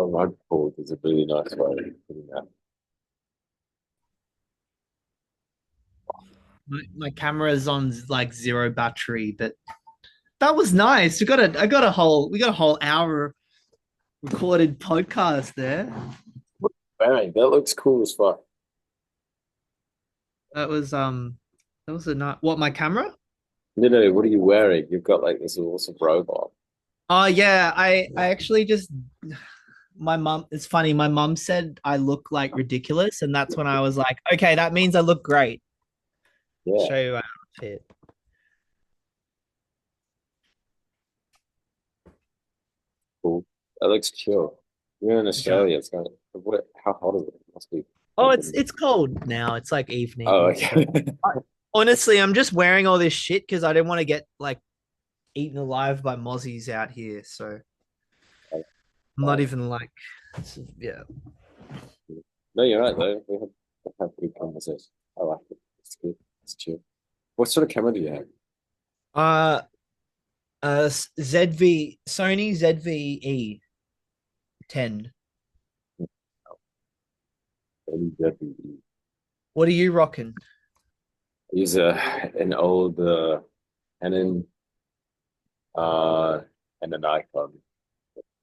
rug pull is a really nice way of putting that. My camera's on like zero battery, but that was nice. We got a whole hour recorded podcast there. Bang, that looks cool as fuck. That was that was a nice what my camera? No, no, what are you wearing? You've got like this awesome robot. Oh yeah, I actually just my mom it's funny, my mom said I look like ridiculous, and that's when I was like, okay, that means I look great. Yeah, Show you our outfit. cool. That looks chill. You're in Yeah. Australia. It's kind of what? How hot is it? It must be Oh, like it's cold now. It's like oh, evening. So okay. honestly, I'm just wearing all this shit because I didn't want to get like eaten alive by mozzies out here. So I'm not even like, yeah. No, you're right though. We have good conversation. I like it. It's good. It's chill. What sort of camera do you have? Uh, ZV Sony ZVE 10. I What are you rocking? use an old Canon uh and a Nikon.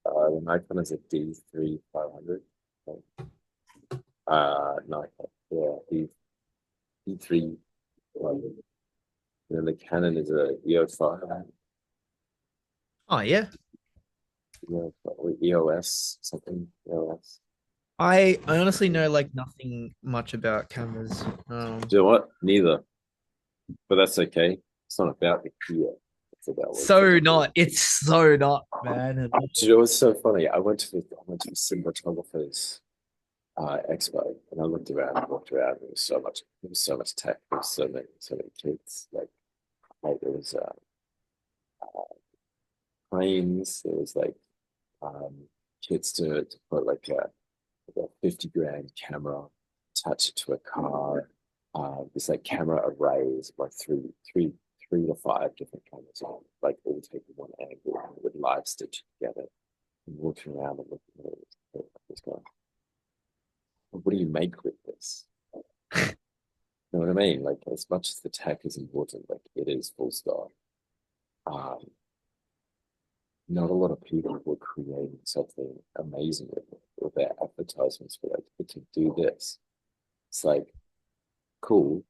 The Nikon is a D3 500. Nikon, yeah, D3. And then the Canon is a EO5, Oh yeah. EOS something, EOS. I honestly know like nothing much about cameras. Do you know what? Neither, but that's okay. It's not about the gear. It's about what you're So doing. not. It's so not, man. Do you know what's so funny? I went to the cinematographer's expo, and I looked around and walked around. There was so much tech. There was so many kids. Like there was planes. There was like um, kids to put like a 50 grand camera, attach it to a car. This like camera arrays, like three to five different cameras on, like all taking one angle and with live stitch together. And walking around and looking at it, this guy. What do you make with this? You know what I mean? Like as much as the tech is important, like it is full stop. Um, Not a lot of people were creating something amazing with their advertisements. But like, we can do this. It's like cool.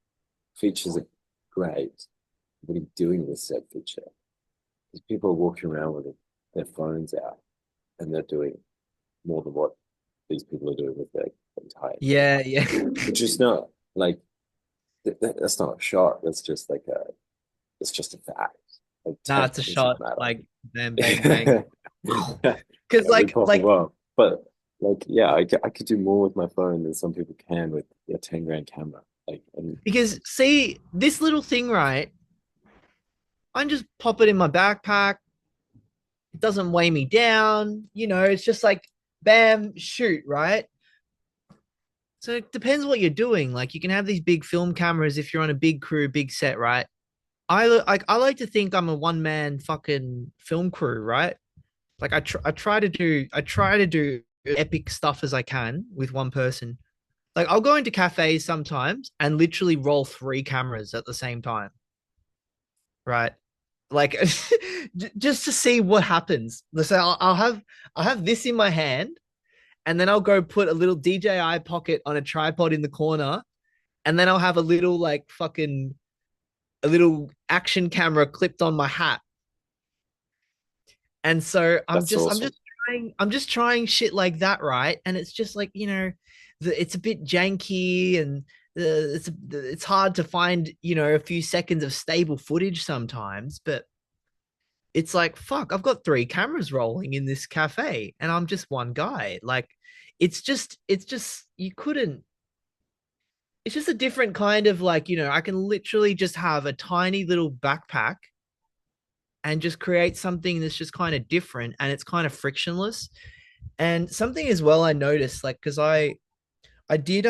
Features are great. What are you doing with said feature? Because people are walking around with their phones out and they're doing more than what these people are doing with their entire day. Yeah, yeah. Which is not like that's not a shot. That's just like a it's just a fact. Like Nah, tech it's a doesn't shot. matter. Like bang, bang, bang. Because Every like possible well. But like yeah, I could do more with my phone than some people can with a 10 grand camera. Like and because see this little thing, right? I can just pop it in my backpack. It doesn't weigh me down. It's just like bam, shoot, right? So it depends what you're doing. Like you can have these big film cameras if you're on a big crew, big set, right? I like to think I'm a one man fucking film crew, right? Like I try to do epic stuff as I can with one person. Like I'll go into cafes sometimes and literally roll three cameras at the same time, right? Like just to see what happens. So I'll have this in my hand, and then I'll go put a little DJI pocket on a tripod in the corner, and then I'll have a little like fucking a little action camera clipped on my hat. And so I'm that's just I'm awesome. just trying shit like that, right? And it's just like, it's a bit janky, and it's hard to find, a few seconds of stable footage sometimes, but it's like, fuck, I've got three cameras rolling in this cafe and I'm just one guy. Like it's just you couldn't it's just a different kind of like, I can literally just have a tiny little backpack and just create something that's just kind of different, and it's kind of frictionless. And something as well I noticed, like, because I did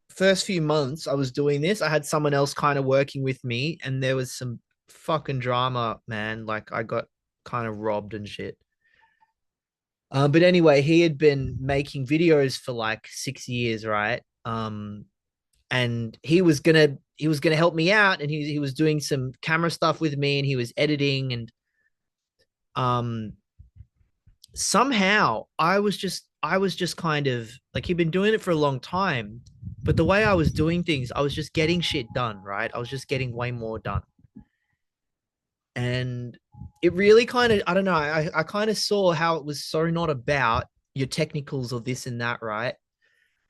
first few months I was doing this, I had someone else kind of working with me, and there was some fucking drama, man. Like I got kind of robbed and shit. But anyway, he had been making videos for like 6 years, right? And he was gonna help me out, and he was doing some camera stuff with me, and he was editing, and um somehow I was just kind of like, he'd been doing it for a long time, but the way I was doing things, I was just getting shit done, right? I was just getting way more done. And it really kind of, I don't know, I kind of saw how it was so not about your technicals or this and that, right?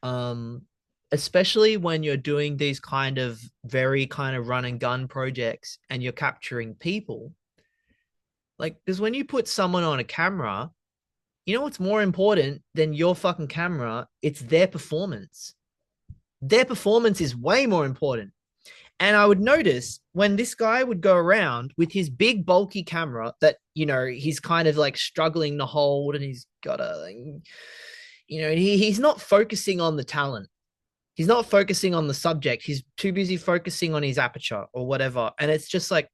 Um, Especially when you're doing these kind of very kind of run and gun projects and you're capturing people. Like, because when you put someone on a camera, you know what's more important than your fucking camera? It's their performance. Their performance is way more important. And I would notice when this guy would go around with his big bulky camera that, he's kind of like struggling to hold, and he's got he's not focusing on the talent. He's not focusing on the subject. He's too busy focusing on his aperture or whatever. And it's just like,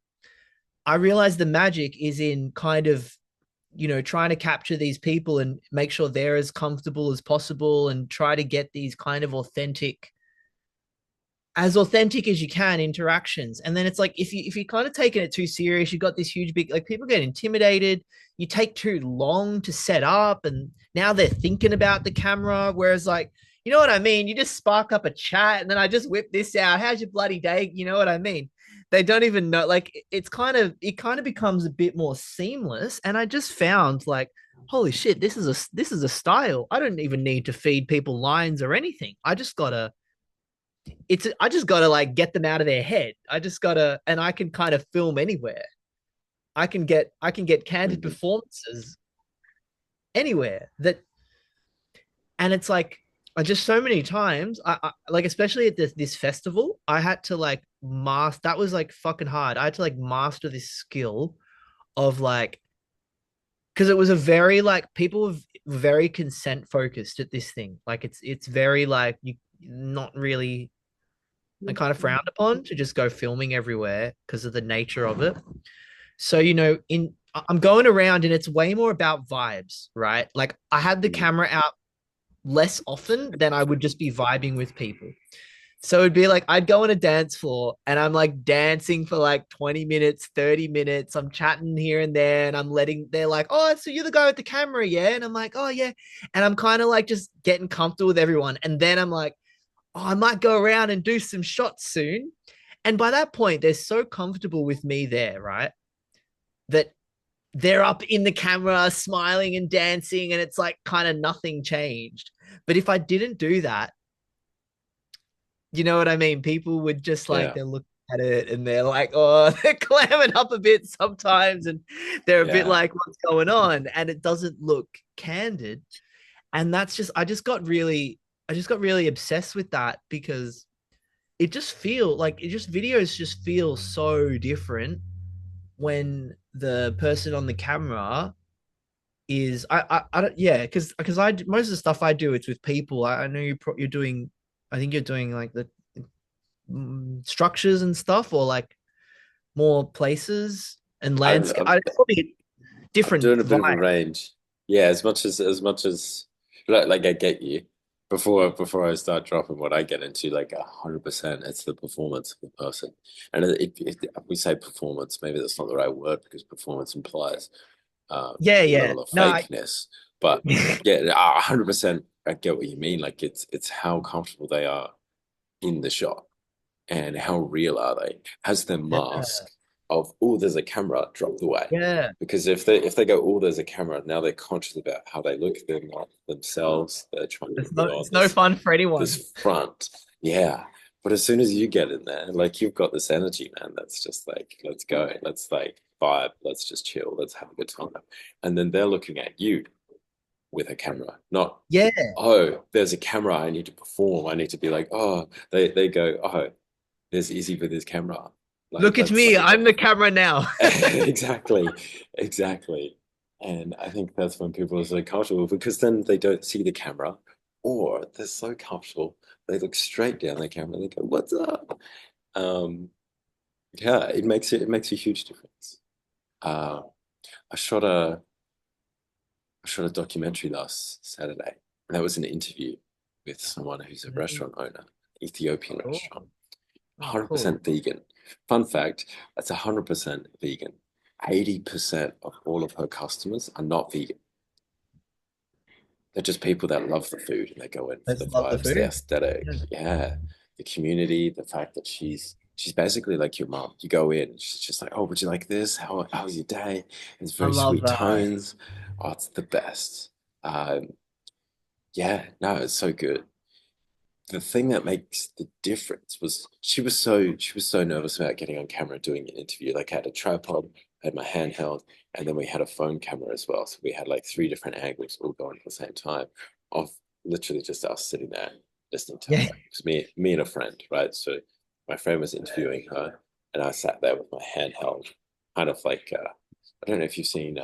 I realize the magic is in kind of, trying to capture these people and make sure they're as comfortable as possible and try to get these kind of authentic as you can interactions. And then it's like, if you kind of taking it too serious, you got this huge big, like, people get intimidated. You take too long to set up, and now they're thinking about the camera, whereas, like, you know what I mean, you just spark up a chat, and then I just whip this out, how's your bloody day, you know what I mean? They don't even know, like, it kind of becomes a bit more seamless. And I just found, like, holy shit, this is a style. I don't even need to feed people lines or anything. I just gotta like get them out of their head. I just gotta, and I can kind of film anywhere. I can get candid Mhm. performances anywhere. And it's like, I just, so many times, I like, especially at this festival, I had to like master. That was like fucking hard. I had to like master this skill of like, because it was a very like, people were very consent focused at this thing. Like, it's very like, you not really, like, kind of frowned upon to just go filming everywhere because of the nature of it. So, I'm going around, and it's way more about vibes, right? Like, I had the Mhm. camera out less often than I would just be vibing with people. So it'd be like, I'd go on a dance floor, and I'm like dancing for like 20 minutes, 30 minutes. I'm chatting here and there, and they're like, oh, so you're the guy with the camera, yeah? And I'm like, oh, yeah. And I'm kind of like just getting comfortable with everyone. And then I'm like, oh, I might go around and do some shots soon. And by that point, they're so comfortable with me there, right? That they're up in the camera smiling and dancing, and it's like kind of nothing changed. But if I didn't do that, you know what I mean? People would just like, Yeah, they're looking at it, and they're like, oh, they're clamming up a bit sometimes, and they're a bit yeah. like, what's going on? And it doesn't look candid. And that's just, I just got really obsessed with that, because videos just feel so different when the person on the camera is, I don't, yeah, because most of the stuff I do, it's with people. I know you're doing, I think you're doing like the structures and stuff, or like more places and I'm landscape. I'm It's probably a I'm different doing a bit of a vibe. range. Yeah, as much as like I get you. Before I start dropping what I get into, like 100%, it's the performance of the person. And if we say performance, maybe that's not the right word because performance implies Yeah, a yeah. level of No, fakeness. But yeah, 100%, I get what you mean. Like it's how comfortable they are in the shot and how real are they? Has their yeah, mask of oh, there's a camera dropped away? yeah. Because if they go oh, there's a camera, now they're conscious about how they look. They're not themselves. They're trying to It's put no, on it's no this fun for anyone. this front. Yeah. But as soon as you get in there, like you've got this energy, man, that's just like, let's go. Let's like vibe. Let's just chill. Let's have a good time. And then they're looking at you with a camera, not, Yeah. oh, there's a camera. I need to perform. I need to be like, oh, they go, oh, there's Izzy with his camera. Like, Look at let's me. like, I'm the camera now. exactly, exactly. And I think that's when people are so comfortable because then they don't see the camera or they're so comfortable. They look straight down the camera. They go, "What's up?" Um, yeah, it makes a huge difference. Uh, I shot a I shot a documentary last Saturday, and that was an interview with someone who's a Mm, restaurant owner, Ethiopian cool. restaurant, Oh, cool. 100% vegan. Fun fact, that's 100% vegan. 80% of all of her customers are not vegan. They're just people that love the food and they go in I for the just love the vibes, the food. aesthetic, Yeah. yeah, the community, the fact that she's basically like your mom. You go in, she's just like, oh, would you like this? How's your day? It's I very love sweet that. tones. Oh, it's the best. Um, yeah, no, it's so good. The thing that makes the difference was she was so nervous about getting on camera doing an interview. Like I had a tripod, I had my handheld, and then we had a phone camera as well. So we had like three different angles all going at the same time of literally just us sitting there listening to her. Yeah. It was me and a friend, right? So my friend was interviewing her, and I sat there with my handheld, kind of like I don't know if you've seen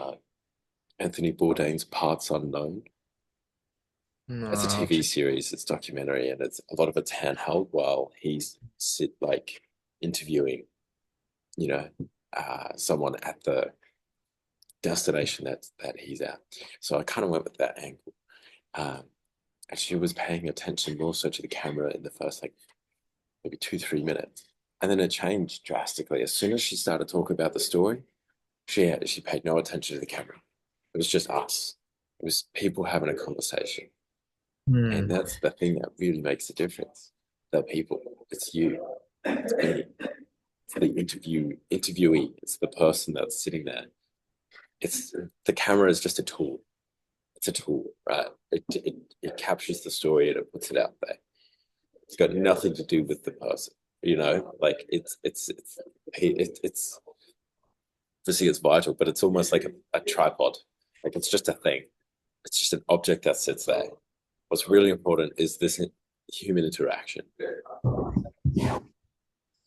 Anthony Bourdain's Parts Unknown. It's a No. TV series, it's documentary, and it's a lot of it's handheld while he's like interviewing, you know, someone at the destination that he's at. So I kind of went with that angle. Um, and she was paying attention more so to the camera in the first like maybe 2, 3 minutes, and then it changed drastically as soon as she started talking about the story. She paid no attention to the camera. It was just us. It was people having a conversation. And Hmm. that's the thing that really makes a difference. The people, it's you, it's me, it's the interviewee, it's the person that's sitting there. It's the camera is just a tool. It's a tool, right? It captures the story and it puts it out there. It's got nothing to do with the person, Like it's obviously it's vital, but it's almost like a tripod. Like it's just a thing. It's just an object that sits there. What's really important is this human interaction.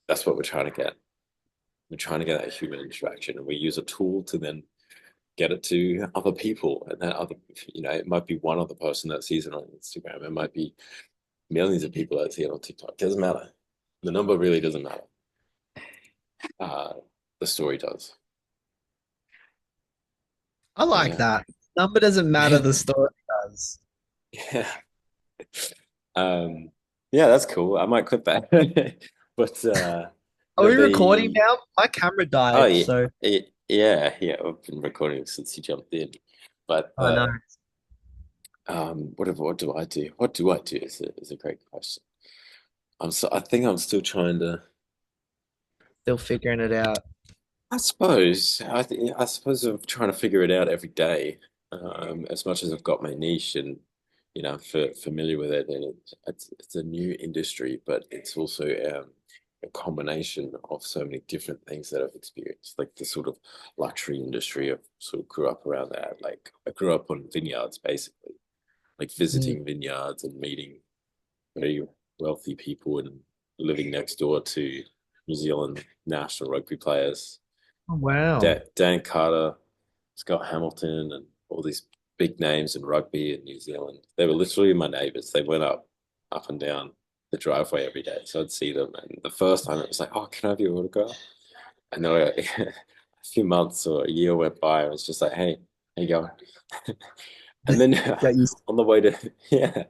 That's what we're trying to get. We're trying to get that human interaction, and we use a tool to then get it to other people. And that other, it might be one other person that sees it on Instagram. It might be millions of people that see it on TikTok. It doesn't matter. The number really doesn't matter. Uh, the story does. I like Yeah. that. Number doesn't matter, the story does. Yeah. Um, yeah, that's cool. I might clip that. But Are we recording the now? My camera oh died, yeah, so yeah. I've been recording since you jumped in. But I know. what do I do? What do I do is a great question. I think I'm still trying to. Still figuring it out. I suppose I'm trying to figure it out every day. As much as I've got my niche and familiar with it, and it's a new industry, but it's also a combination of so many different things that I've experienced, like the sort of luxury industry. I sort of grew up around that. Like I grew up on vineyards, basically, like Mm. visiting vineyards and meeting very wealthy people and living next door to New Zealand national rugby players. Oh, wow. Dan Carter, Scott Hamilton, and all these big names in rugby in New Zealand. They were literally my neighbors. They went up and down the driveway every day. So I'd see them. And the first time it was like, oh, can I have your autograph? And then a few months or a year went by. I was just like, hey, how you going? And then Got you. on the way to, yeah,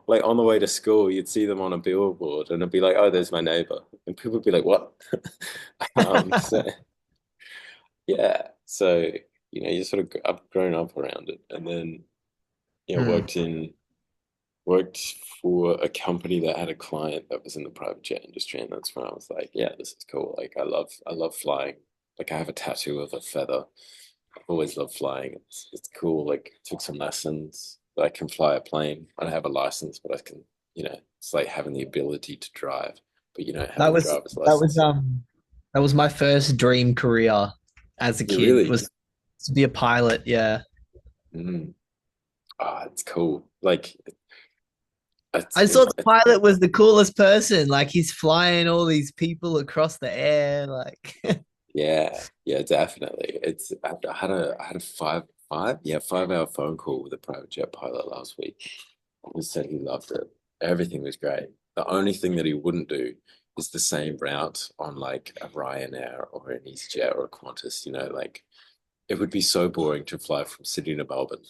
like on the way to school, you'd see them on a billboard and it'd be like, oh, there's my neighbor. And people would be like, what? So yeah, so you sort of I've grown up around it, and then Hmm. worked for a company that had a client that was in the private jet industry, and that's when I was like, yeah, this is cool. Like I love flying. Like I have a tattoo of a feather. I've always loved flying. It's cool. Like took some lessons. I can fly a plane. I don't have a license, but I can. It's like having the ability to drive, but you don't have That the was driver's that was license. that was my first dream career as a You kid, really? was to be a pilot. Yeah. Mm. Ah, it's cool. Like it's I thought the it, pilot was the coolest person. Like he's flying all these people across the air. Like yeah, definitely. I had a 5 hour phone call with a private jet pilot last week. He said he loved it. Everything was great. The only thing that he wouldn't do is the same route on like a Ryanair or an EasyJet or a Qantas. Like it would be so boring to fly from Sydney to Melbourne.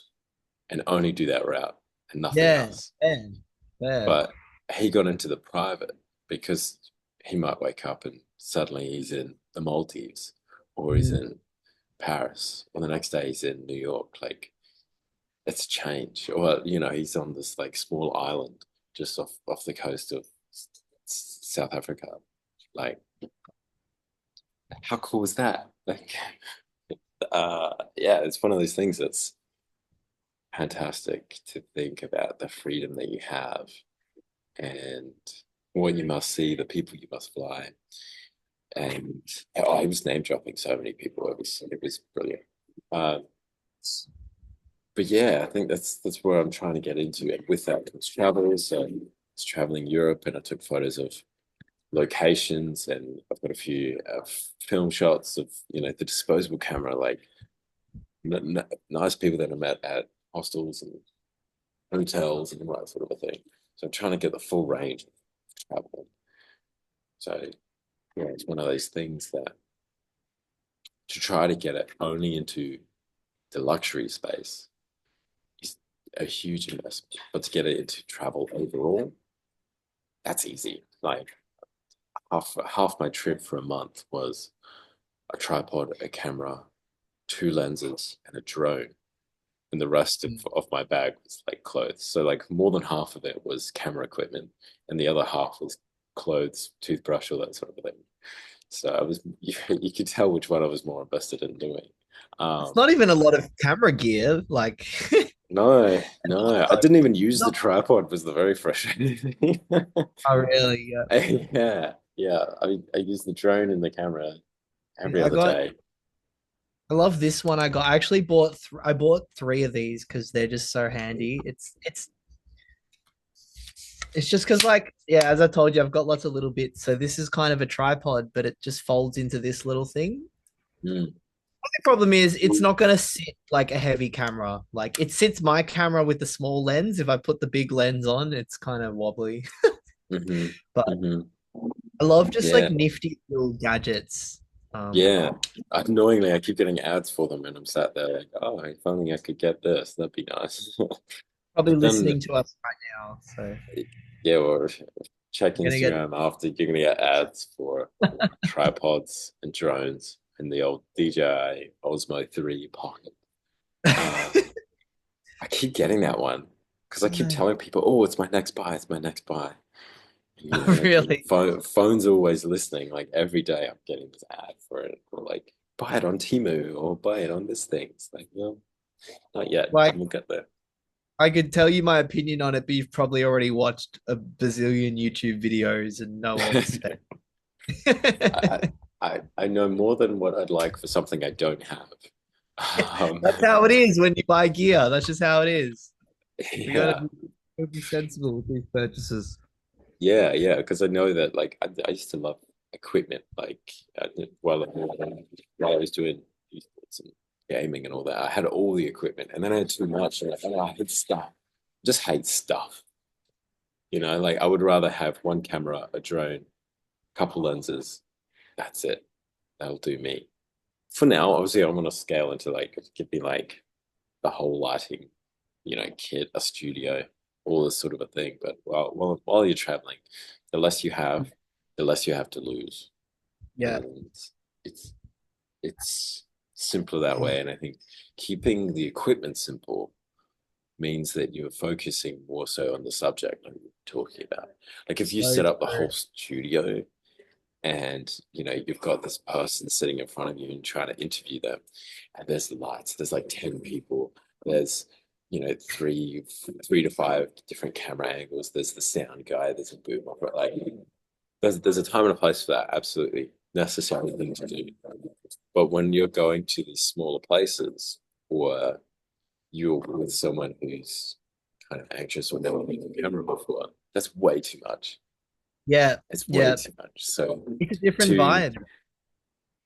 and only do that route and nothing Yeah, else. yeah, yeah. But he got into the private because he might wake up and suddenly he's in the Maldives or he's Mm. in Paris or the next day he's in New York. Like it's change. Or he's on this like small island just off the coast of South Africa. Like how cool is that? Like yeah, it's one of those things that's fantastic to think about the freedom that you have and what you must see, the people you must fly. And oh, he was name dropping so many people. It was brilliant. Uh, but yeah, I think that's where I'm trying to get into. And with that comes travel. So I was traveling Europe, and I took photos of locations, and I've got a few film shots of the disposable camera, like nice people that I met at hostels and hotels and all that sort of a thing. So I'm trying to get the full range of travel. So yeah, it's one of those things that to try to get it only into the luxury space is a huge investment. But to get it into travel overall, that's easy. Like half my trip for a month was a tripod, a camera, two lenses, and a drone. And the rest of my bag was like clothes. So like more than half of it was camera equipment, and the other half was clothes, toothbrush, all that sort of thing. So I was you could tell which one I was more invested in doing. It's Um, not even a lot of camera gear. Like, no, no, I didn't even use the not, tripod. Was the very frustrating thing. oh, really. Yeah, yeah. I use the drone and the camera every I other got. day. I love this one. I got. I actually bought. I bought three of these because they're just so handy. It's just because, like, yeah, as I told you, I've got lots of little bits. So this is kind of a tripod, but it just folds into this little thing. Mm. The problem is it's not going to sit like a heavy camera. Like it sits my camera with the small lens. If I put the big lens on, it's kind of wobbly. Hmm. But Hmm. I love just Yeah, like nifty little gadgets. yeah. Annoyingly, I keep getting ads for them, and I'm sat there like, oh, if only I could get this, that'd be nice. Probably But then, listening to us right now. So yeah, or check I'm gonna get Instagram after you're gonna get ads for tripods and drones and the old DJI Osmo 3 Pocket. Um, I keep getting that one because I keep telling people, "Oh, it's my next buy. It's my next buy." Like really phone's always listening. Like every day, I'm getting this ad for it, or like buy it on Temu or buy it on this thing. It's like, well, not yet. like We'll get there. I could tell you my opinion on it, but you've probably already watched a bazillion YouTube videos and know all the specs. I, I know more than what I'd like for something I don't have. Um, That's how it is when you buy gear. That's just how it is. We yeah, gotta be sensible with these purchases. yeah, because I know that like I used to love equipment, like while I was doing esports and gaming and all that, I had all the equipment, and then I had too much, and I hate stuff. Just hate stuff. Like I would rather have one camera, a drone, couple lenses. That's it. That'll do me. For now, obviously, I want to scale into like give me like the whole lighting, kit, a studio, all this sort of a thing. But while you're traveling, the less you have, the less you have to lose, Yeah. and it's it's simpler that way. And I think keeping the equipment simple means that you're focusing more so on the subject like you're talking about. Like if you So set up the true. whole studio and you've got this person sitting in front of you and trying to interview them and there's lights, there's like 10 people, there's three to five different camera angles, there's the sound guy, there's a boom operator, like there's a time and a place for that, absolutely necessary thing to do. But when you're going to these smaller places or you're with someone who's kind of anxious or never been on camera before, that's way too much. Yeah. It's way Yeah. too much. So It's a different to vibe.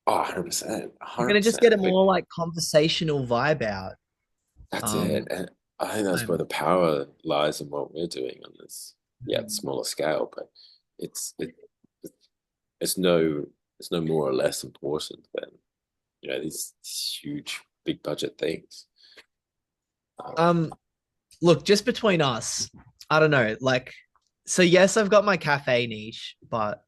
oh, 100%, You're gonna just get 100%. a more like conversational vibe out. That's it. Um, And I think that's where time. the power lies in what we're doing on this, yeah, smaller scale, but it's it, it's no it's no more or less important than these huge big budget things. Um, Um, Look, just between us, I don't know. Like, so yes, I've got my cafe niche, but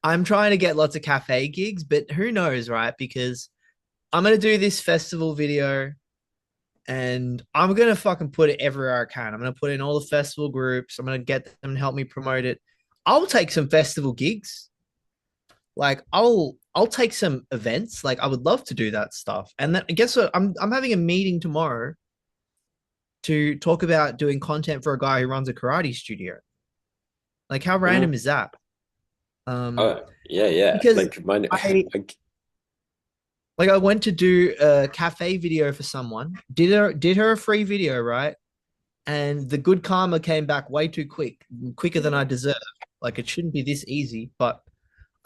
I'm trying to get lots of cafe gigs, but who knows, right? Because I'm gonna do this festival video and I'm gonna fucking put it everywhere I can. I'm gonna put in all the festival groups. I'm gonna get them to help me promote it. I'll take some festival gigs. Like I'll take some events. Like I would love to do that stuff. And then guess what? I'm having a meeting tomorrow to talk about doing content for a guy who runs a karate studio. Like how Mm. random is that? Um, Oh, yeah, yeah. because Like mine, I like, like I went to do a cafe video for someone, did her a free video, right? And the good karma came back way too quicker than I deserved. Like it shouldn't be this easy, but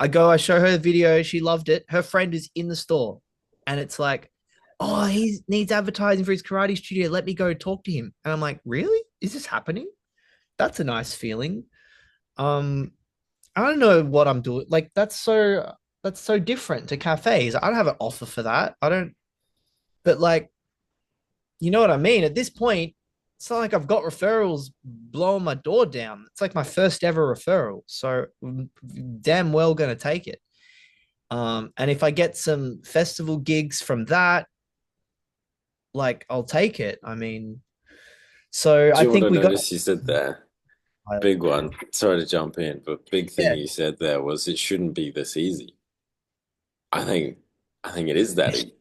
I show her the video, she loved it. Her friend is in the store, and it's like, oh, he needs advertising for his karate studio. Let me go talk to him. And I'm like, really? Is this happening? That's a nice feeling. Um, I don't know what I'm doing. Like that's so different to cafes. I don't have an offer for that. I don't. But like, you know what I mean? At this point, it's not like I've got referrals blowing my door down. It's like my first ever referral. So damn well gonna take it. And if I get some festival gigs from that, like I'll take it. I mean, so do I you want think to we got notice you said there? Big one. Sorry to jump in, but big thing yeah. you said there was it shouldn't be this easy. I think, I think it is that easy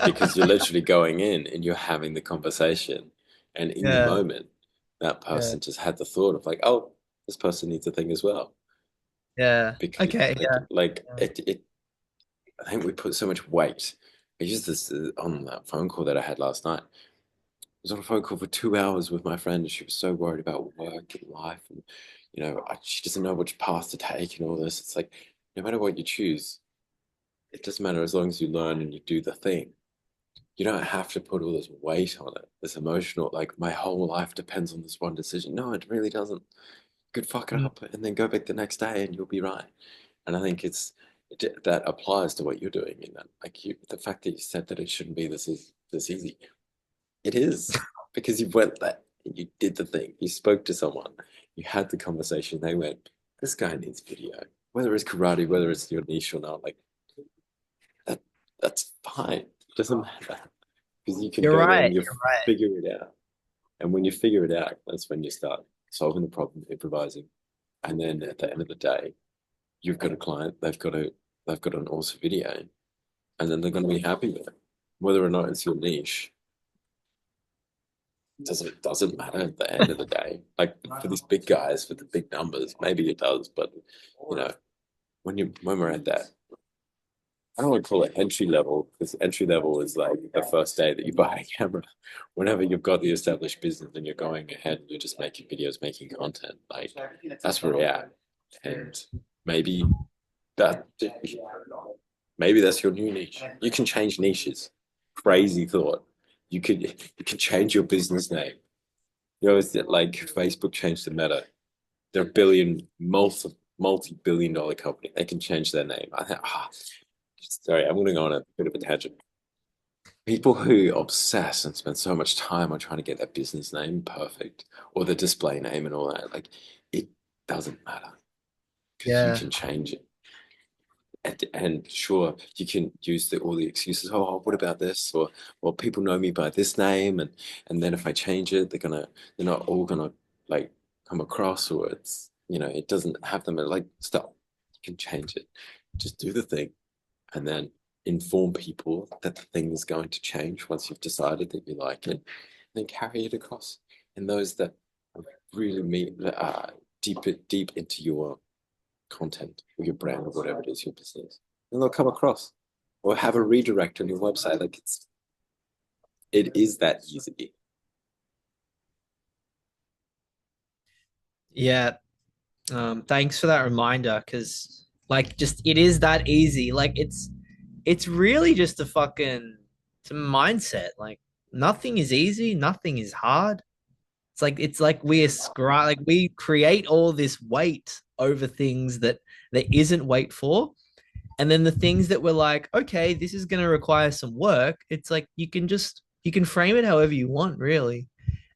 because you're literally going in and you're having the conversation, and in the Yeah. moment, that Yeah. person just had the thought of like, oh, this person needs a thing as well. Yeah. Because Okay. like Yeah. it I think we put so much weight. I used this on that phone call that I had last night. I was on a phone call for 2 hours with my friend, and she was so worried about work and life, and she doesn't know which path to take and all this. It's like no matter what you choose, it doesn't matter as long as you learn and you do the thing. You don't have to put all this weight on it, this emotional, like my whole life depends on this one decision. No, it really doesn't. You could fuck it Mm. up and then go back the next day and you'll be right. And I think that applies to what you're doing in that. Like the fact that you said that it shouldn't be this easy. It is because you went there, you did the thing, you spoke to someone, you had the conversation. They went, "This guy needs video, whether it's karate, whether it's your niche or not. Like that, that's fine. It doesn't matter because you can You're go there and right. you You're right. figure it out. And when you figure it out, that's when you start solving the problem, improvising, and then at the end of the day, you've got a client. They've got an awesome video, and then they're going to be happy with it, whether or not it's your niche. Doesn't matter at the end of the day. Like for these big guys with the big numbers, maybe it does, but you know, when we're at that, I don't want to call it entry level because entry level is like the first day that you buy a camera. Whenever you've got the established business and you're going ahead and you're just making videos, making content, like that's where we're at. And maybe that maybe that's your new niche. You can change niches. Crazy thought. You can change your business name. You know, it's like Facebook changed to Meta. They're a multi-billion dollar company. They can change their name. Sorry, I'm going to go on a bit of a tangent. People who obsess and spend so much time on trying to get their business name perfect or the display name and all that, like it doesn't matter because you Yeah. can change it. And sure, you can use all the excuses. Oh, what about this? Or well, people know me by this name, and then if I change it, they're not all gonna like come across, or it doesn't have them like stop. You can change it. Just do the thing, and then inform people that the thing is going to change once you've decided that you like it, and then carry it across. And those that really meet deep into your content or your brand or whatever it is, your business, and they'll come across or have a redirect on your website. Like it is that easy. Yeah. Thanks for that reminder, because like just it is that easy. Like it's really just a fucking it's a mindset. Like nothing is easy, nothing is hard. It's like we ascribe like we create all this weight over things that there isn't weight for. And then the things that we're like, okay, this is gonna require some work, it's like you can frame it however you want, really.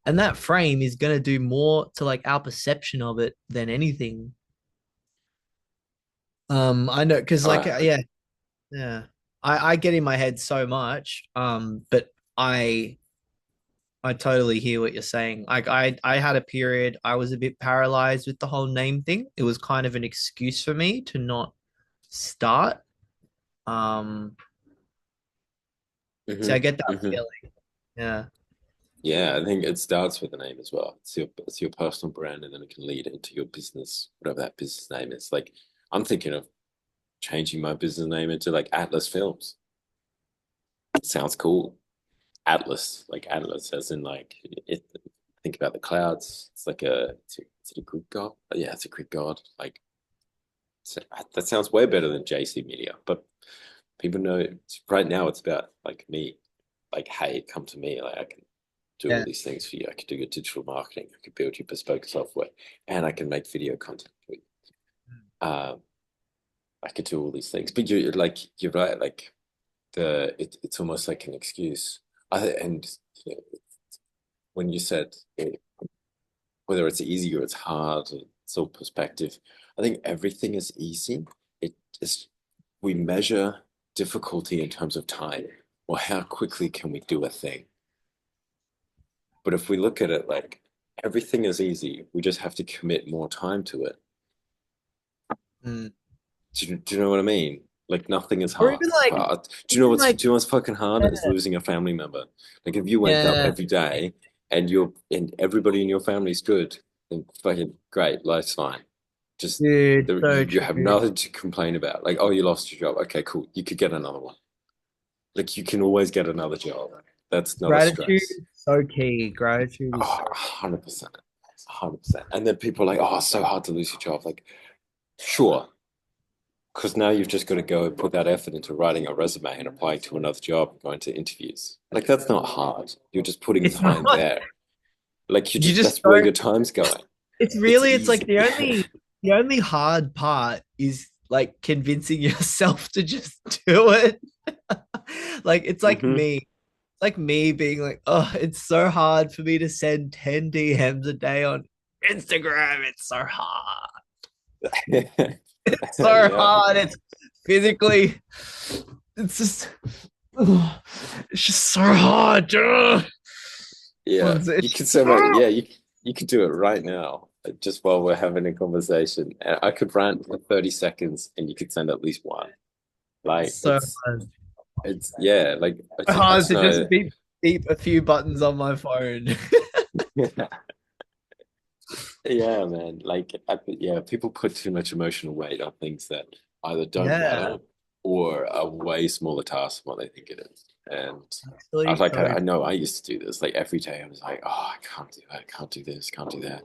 And that frame is going to do more to like our perception of it than anything. I know because like I yeah, yeah. I get in my head so much. But I totally hear what you're saying. Like I had a period I was a bit paralyzed with the whole name thing. It was kind of an excuse for me to not start. Um, so I hmm get that hmm feeling. Yeah. Yeah, I think it starts with a name as well. It's your personal brand, and then it can lead into your business, whatever that business name is. Like I'm thinking of changing my business name into like Atlas Films. Sounds cool. Atlas, like Atlas, as in like it. Think about the clouds. It's like is it a Greek god? Yeah, it's a Greek god. Like so, that sounds way better than JC Media. But people know right now it's about like me. Like, hey, come to me. Like I can do all Yeah. these things for you. I could do your digital marketing. I could build your bespoke software, and I can make video content for you. Um, I could do all these things. But you're right. Like it's almost like an excuse. And you know, when you said whether it's easy or it's hard, it's all perspective. I think everything is easy. It is we measure difficulty in terms of time or how quickly can we do a thing. But if we look at it like everything is easy, we just have to commit more time to it. Mm. Do you know what I mean? Like nothing is Or hard. even like Do you know even what's like do you know what's fucking hard is yeah, losing a family member. Like if you wake up yeah, every day and everybody in your family's good, then fucking great, life's fine. Just dude, so you have true. nothing to complain about. Like, oh, you lost your job. Okay, cool. You could get another one. Like you can always get another job. That's not a Gratitude stress. is so key. Gratitude is Oh, so 100%. 100%. And then people are like, oh, it's so hard to lose your job. Like, sure. Because now you've just got to go and put that effort into writing a resume and applying to another job and going to interviews. Like, that's not hard. You're just putting it's time not there. Like, you just that's where don't your time's going. it's It's really it's like easy. the only hard part is like convincing yourself to just do it. Like it's hmm like me being like, oh, it's so hard for me to send 10 DMs a day on Instagram. It's so hard. It's so Yeah. hard. It's physically, it's just, ugh, it's just so hard. Ugh. Yeah. It's You could so much, yeah, you could do it right now, just while we're having a conversation. And I could rant for 30 seconds and you could send at least one. Like so hard. it's yeah, like So I hard just to just know beep a few buttons on my phone. yeah, man. Like yeah, people put too much emotional weight on things that either don't Yeah, matter or are way smaller tasks than what they think it is. And I was actually, like, so I know I used to do this. Like every day I was like, oh, I can't do that, can't do this, can't do that.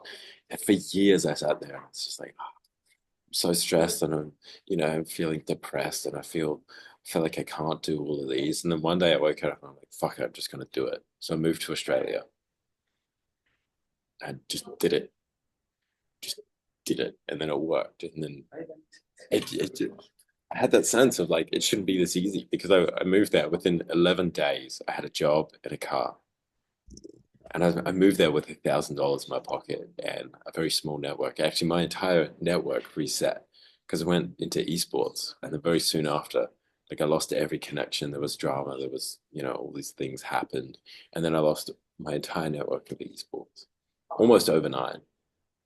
And for years I sat there and it's just like, oh, I'm so stressed and I'm feeling depressed and I feel like I can't do all of these. And then one day I woke up and I'm like, fuck it, I'm just gonna do it. So I moved to Australia and just did it, and then it worked, and then I had that sense of like it shouldn't be this easy because I moved there within 11 days. I had a job and a car, and I moved there with $1,000 in my pocket and a very small network. Actually, my entire network reset because I went into esports, and then very soon after, like I lost every connection. There was drama. There was all these things happened, and then I lost my entire network of esports almost overnight.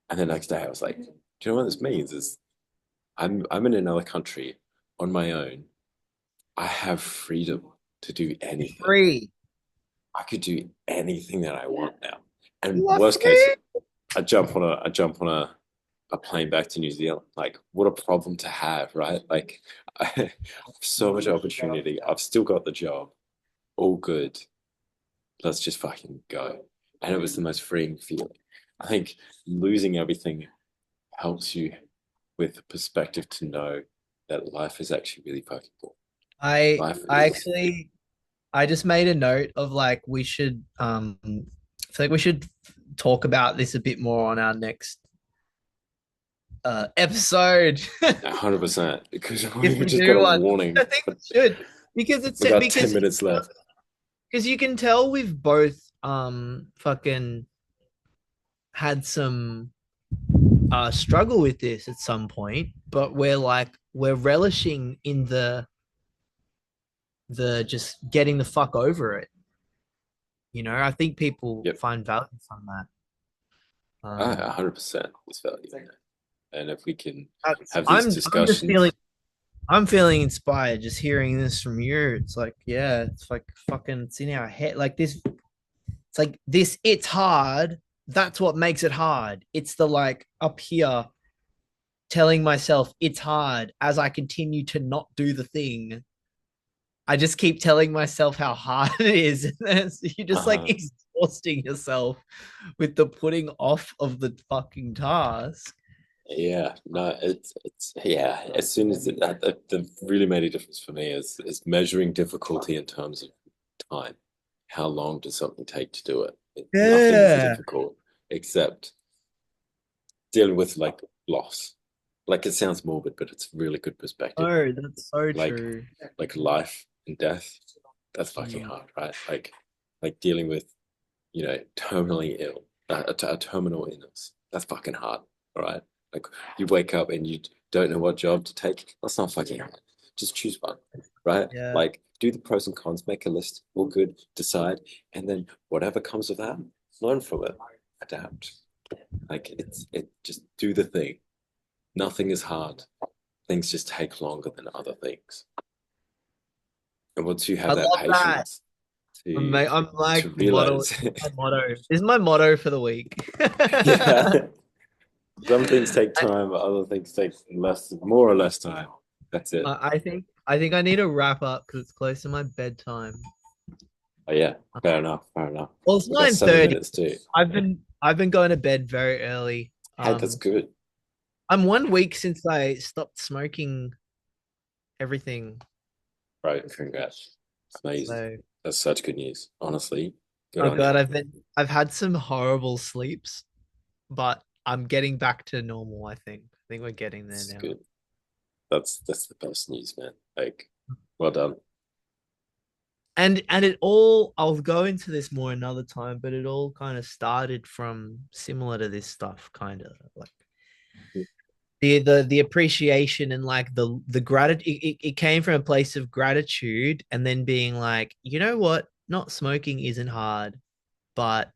And the next day, I was like, "Do you know what this means? Is I'm in another country on my own. I have freedom to do anything. free. I could do anything that I want now. And You are worst case, free. I jump on a plane back to New Zealand. Like, what a problem to have, right? Like, I have so much opportunity. I've still got the job. All good. Let's just fucking go." And it was the most freeing feeling. I think losing everything helps you with perspective to know that life is actually really fucking cool. I Life I is, actually I just made a note of like we should I feel like we should talk about this a bit more on our next episode 100% because if we we just got do a one. warning. I think we should because it's We got 10 because minutes left. because you can tell we've both fucking had some struggle with this at some point, but we're relishing in the just getting the fuck over it. I think people Yep. find value from that. 100% is value in that. And if we can That's, have these I'm just feeling discussions, I'm feeling inspired just hearing this from you. It's like, yeah, it's like fucking it's in our head. Like this, it's like this, it's hard. That's what makes it hard. It's the like up here telling myself it's hard as I continue to not do the thing. I just keep telling myself how hard it is. And then you're just like uh exhausting yourself with the putting off of the fucking task. yeah, no, it's yeah. As soon as that really made a difference for me is measuring difficulty in terms of time. How long does something take to do it? Nothing is Yeah. difficult except dealing with like loss. Like it sounds morbid, but it's really good perspective. Oh, that's so Like true. like life and death. That's fucking Mm. hard, right? Like dealing with terminally ill, a terminal illness. That's fucking hard, all right? Like you wake up and you don't know what job to take. That's not fucking hard. Just choose one, right? Yeah. Like do the pros and cons, make a list, all good, decide, and then whatever comes of that, learn from it, adapt. Like it just do the thing. Nothing is hard. Things just take longer than other things. And once you I have that love that. patience to Mate, I'm to like model. realize, My motto. This is my motto for the week. yeah, some things take time, but other things take less, more or less time. That's it. I think I need to wrap up because it's close to my bedtime. Oh yeah, fair enough, fair enough. Well, it's We've got nine 7 thirty. minutes too. I've been going to bed very early. Hey, that's good. I'm 1 week since I stopped smoking everything. Right, congrats. It's amazing. So, That's such good news. Honestly, good oh on you. God, I've had some horrible sleeps, but I'm getting back to normal, I think we're getting there It's now. good. That's the best news, man. Like, well done. And it all, I'll go into this more another time, but it all kind of started from similar to this stuff, kind of like the appreciation and like the gratitude. It came from a place of gratitude, and then being like, you know what, not smoking isn't hard, but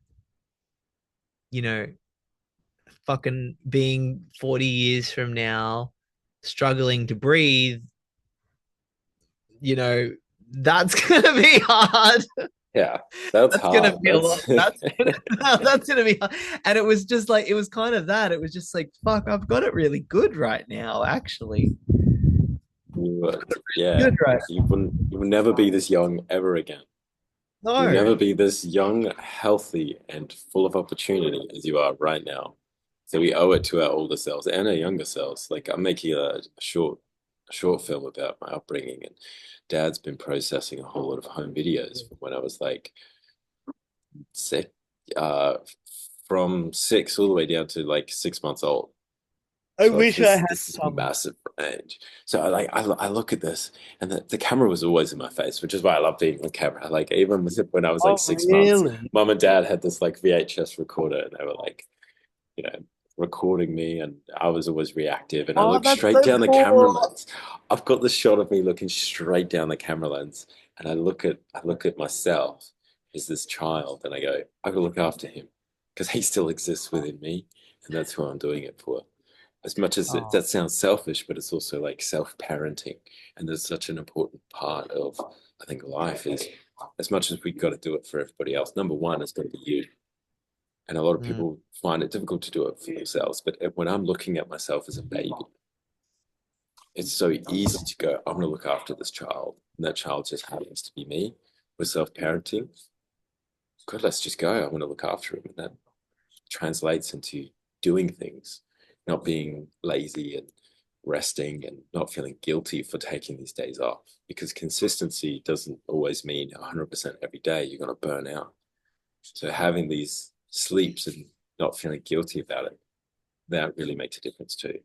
you know fucking being 40 years from now struggling to breathe, you know that's gonna be hard. Yeah, that's That's gonna hard. be a lot. That's That's gonna be, and it was just like it was kind of that. It was just like fuck, I've got it really good right now. Actually, yeah. good right. You will never be this young ever again. You'll No, never be this young, healthy, and full of opportunity as you are right now. So we owe it to our older selves and our younger selves. Like I'm making a short film about my upbringing, and Dad's been processing a whole lot of home videos from when I was like six, uh, from 6 all the way down to like 6 months old. I So like wish I had this is some. massive range. So I look at this and the camera was always in my face, which is why I love being on camera. Like even when I was like Oh, 6 months, really? mom and dad had this like VHS recorder and they were like, you know, recording me and I was always reactive and I Oh, looked that's straight so down the camera cool. lens. I've got this shot of me looking straight down the camera lens and I look at myself as this child and I go, I gotta look after him because he still exists within me and that's who I'm doing it for. As much as Oh, that sounds selfish, but it's also like self-parenting. And there's such an important part of, I think, life is as much as we've got to do it for everybody else, number one, it's got to be you. And a lot of mm, people find it difficult to do it for themselves. But when I'm looking at myself as a baby, it's so easy to go, I'm going to look after this child. And that child just happens to be me with self-parenting. God, let's just go. I want to look after him. And that translates into doing things, not being lazy and resting and not feeling guilty for taking these days off. Because consistency doesn't always mean 100% every day you're going to burn out. So having these sleeps and not feeling guilty about it, that really makes a difference too.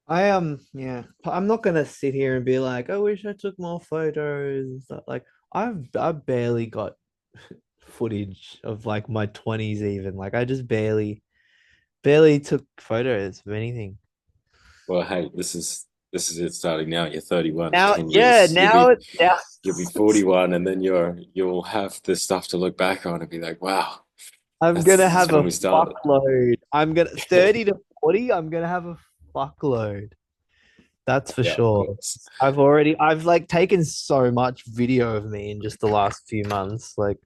yeah. I'm not gonna sit here and be like, I wish I took more photos and stuff. Like, I've barely got footage of like my 20s even. Like I just barely took photos of anything. Well, hey, this is it starting now. You're 31, Now, 10 yeah, years. now it's now You'll be 41, and then you'll have this stuff to look back on and be like, wow, I'm gonna that's have when a we started. fuckload. I'm gonna 30 to 40, I'm gonna have a fuckload. That's for Yeah, of sure. course. I've like taken so much video of me in just the last few months, like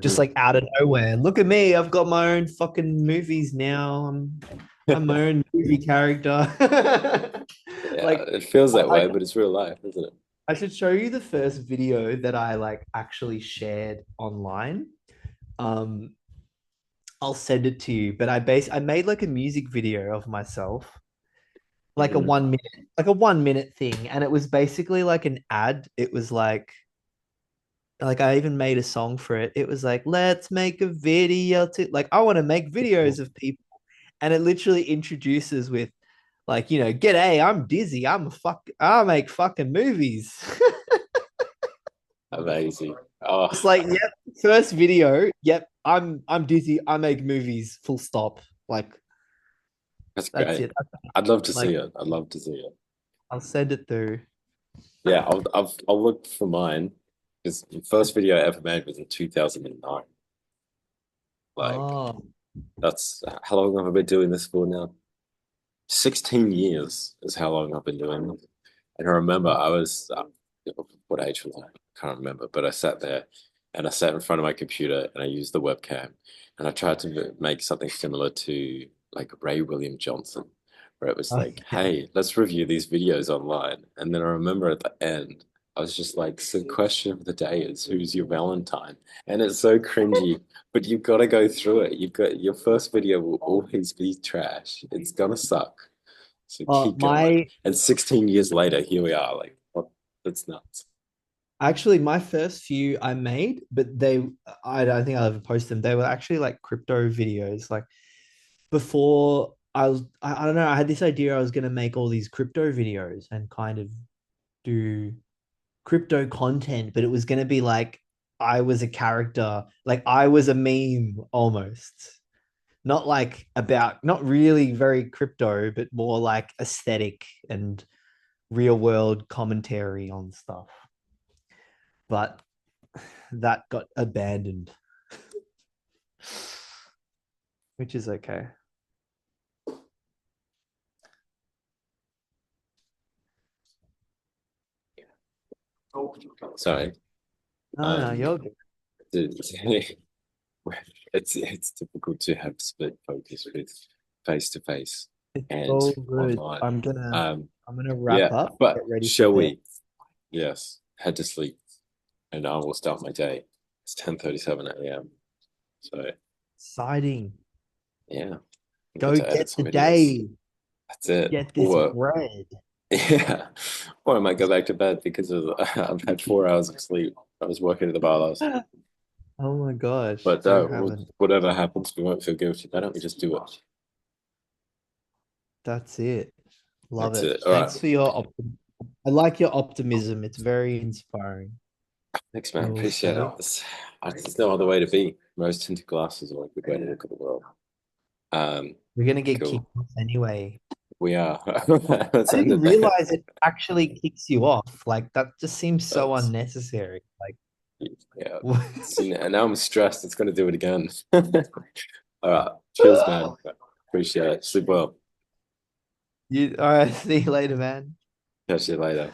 just Mhm. like out of nowhere. Look at me, I've got my own fucking movies now. I'm my own movie character. Yeah, Like it feels that I, way, but it's real life, isn't it? I should show you the first video that I like actually shared online. Um, I'll send it to you. But I made like a music video of myself, like a Mhm. 1 minute, like a 1 minute thing, and it was basically like an ad. It was like I even made a song for it. It was like, let's make a video to like I want to make videos of people. And it literally introduces with like, g'day, I'm Dizzy. I make fucking movies. Amazing. Oh, It's like, yep, first video, yep, I'm Dizzy, I make movies, full stop. Like that's that's great. it. I'd love to Like see it. I'd love to see it. I'll send it through. Yeah, I'll look for mine because the first video I ever made was in 2009. Like, Oh, that's how long have I been doing this for now? 16 years is how long I've been doing this. And I remember I was, what age was I? I can't remember, but I sat there and I sat in front of my computer and I used the webcam and I tried to make something similar to like Ray William Johnson, where it was oh like, yeah. hey, let's review these videos online. And then I remember at the end, I was just like, so the question of the day is who's your Valentine? And it's so cringy, but you've got to go through it. You've got your first video will always be trash. It's gonna suck. So keep going. My And 16 years later, here we are. Like, what? That's nuts. Actually, my first few I made, but I don't think I'll ever post them. They were actually like crypto videos. Like before I don't know, I had this idea I was going to make all these crypto videos and kind of do crypto content, but it was going to be like I was a character, like I was a meme almost. Not like about, not really very crypto, but more like aesthetic and real world commentary on stuff. But that got abandoned, which is okay. Sorry. No, no, Um, you're good. it's it's difficult to have split focus with face to face It's and all good. online. I'm gonna Um, I'm gonna wrap yeah, up, but get ready for shall bed. we? Yes, head to sleep, and I will start my day. It's 10:37 a.m. So Exciting. yeah, I get Go to edit get the some videos. day. That's it. Get this Or bread. yeah, or I might go back to bed because I've had 4 hours of sleep. I was working at the bar last night. Oh my gosh. But Go have it. whatever happens, we won't feel guilty. Why don't we just do it? That's it. Love That's it. it. All right. Thanks for your I like your optimism. It's very inspiring. Thanks, I man. will Appreciate say. it. There's no other way to be. Rose tinted glasses are a good way to look at the world. Um, We're gonna get cool. kicked off anyway. We are. Let's I end didn't it there. realize it actually kicks you off. Like that just seems so That's, unnecessary. Like yeah. See, and now I'm stressed. It's going to do it again. All right. Cheers, man. Appreciate it. Sleep well. all right, see you later, man. Catch you later.